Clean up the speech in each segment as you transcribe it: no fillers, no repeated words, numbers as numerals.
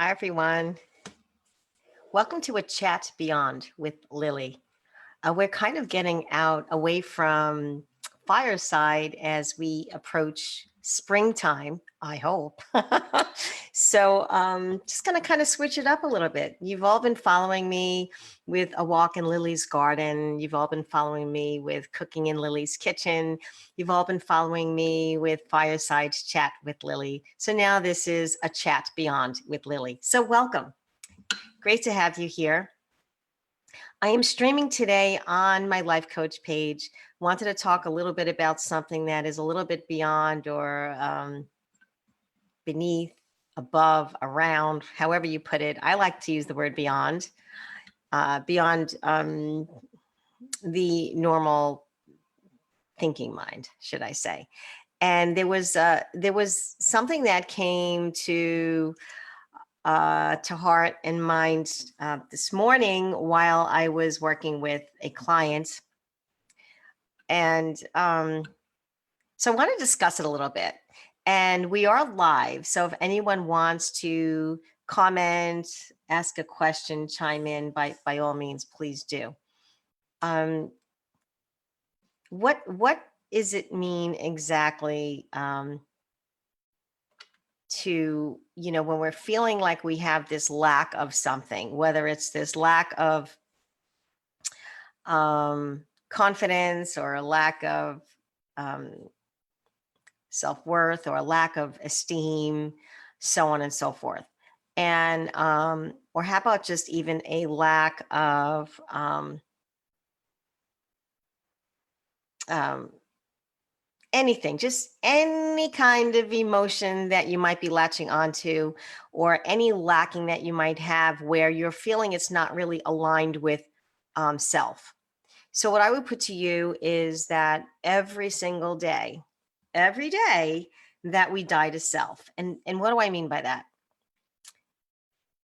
Hi, everyone. Welcome to A Chat Beyond with Lily. We're kind of getting out away from fireside as we approach springtime, I hope. So, just going to kind of switch it up a little bit. You've all been following me with A Walk in Lily's Garden. You've all been following me with Cooking in Lily's Kitchen. You've all been following me with Fireside Chat with Lily. So now this is A Chat Beyond with Lily. So welcome. Great to have you here. I am streaming today on my life coach page. Wanted to talk a little bit about something that is a little bit beyond or beneath, above, around, however you put it. I like to use the word beyond, beyond the normal thinking mind, should I say. And there was something that came to heart and mind this morning while I was working with a client. And so I want to discuss it a little bit. And we are live. So if anyone wants to comment, ask a question, chime in, by all means, please do. What does it mean exactly to, when we're feeling like we have this lack of something, whether it's this lack of confidence or a lack of self-worth or a lack of esteem, so on and so forth. And, or how about just even a lack of anything, just any kind of emotion that you might be latching onto, or any lacking that you might have where you're feeling it's not really aligned with self. So what I would put to you is that every single day, every day that we die to self. And what do I mean by that?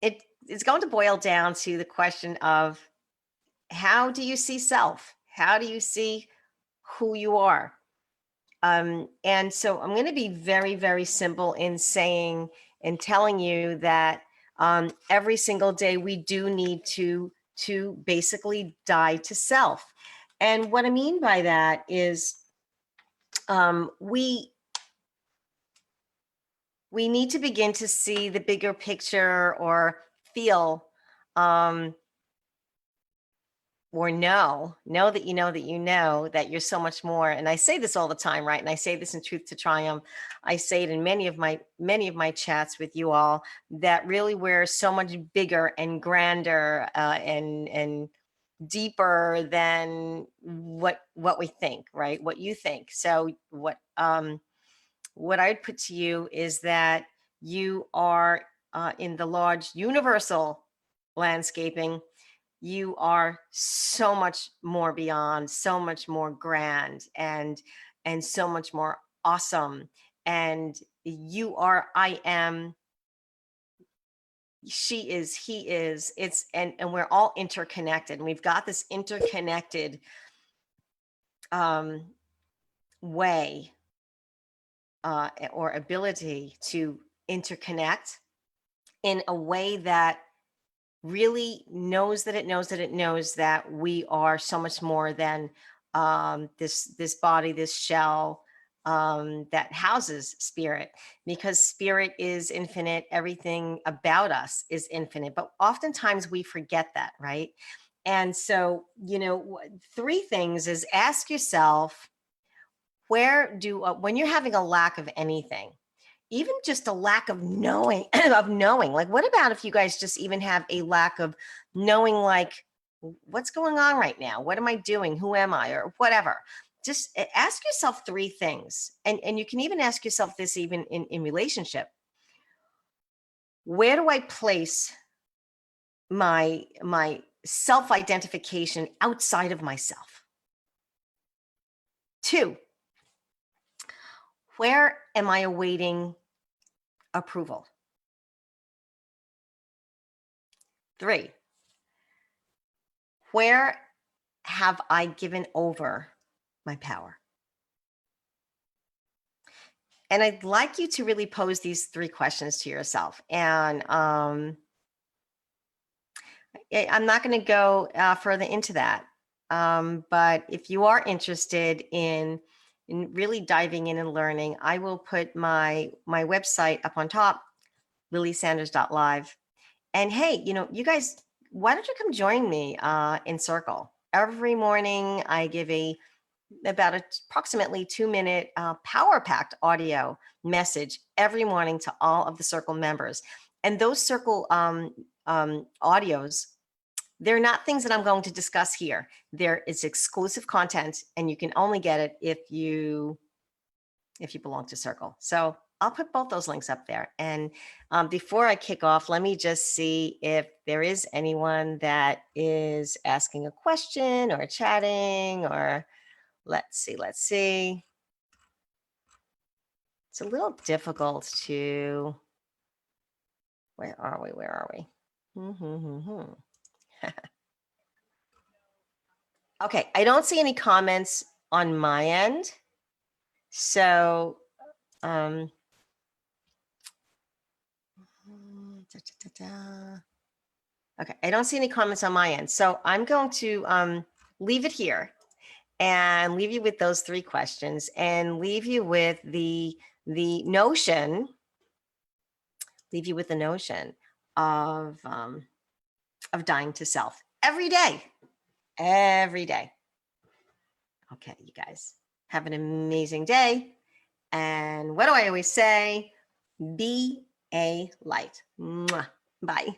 It's going to boil down to the question of, how do you see self? How do you see who you are? And so I'm going to be very, very simple in saying and telling you that every single day we do need to basically die to self. And what I mean by that is we need to begin to see the bigger picture, or feel or know that that you're so much more. And I say this all the time, right? And I say this in Truth to Triumph. I say it in many of my chats with you all, that really we're so much bigger and grander and deeper than what we think, right? What you think. So what I would put to you is that you are in the large universal landscaping. You are so much more beyond, so much more grand, and so much more awesome. And you are, I am, she is, he is, it's, and we're all interconnected. And we've got this interconnected way or ability to interconnect in a way that really knows that we are so much more than this body, this shell that houses spirit, because spirit is infinite. Everything about us is infinite, but oftentimes we forget that, right? And so, three things is: ask yourself, when you're having a lack of anything, even just a lack of knowing, like, what about if you guys just even have a lack of knowing, like, what's going on right now? What am I doing? Who am I? Or whatever. Just ask yourself three things. And you can even ask yourself this even in relationship. Where do I place my self-identification outside of myself? 2, where am I awaiting approval? 3, where have I given over my power? And I'd like you to really pose these 3 questions to yourself. And I'm not going to go further into that. But if you are interested in really diving in and learning, I will put my website up on top, lilysanders.live. And hey, you guys, why don't you come join me in Circle? Every morning I give about approximately 2-minute power packed audio message every morning to all of the Circle members. And those Circle audios, they're not things that I'm going to discuss here. There is exclusive content, and you can only get it if you belong to Circle. So I'll put both those links up there. And before I kick off, let me just see if there is anyone that is asking a question or chatting, or let's see. It's a little difficult to, where are we? Okay, I don't see any comments on my end. So, okay, I don't see any comments on my end. So I'm going to leave it here and leave you with those 3 questions, and leave you with the notion, of dying to self every day. Okay, you guys have an amazing day. And what do I always say? Be a light. Mwah. Bye.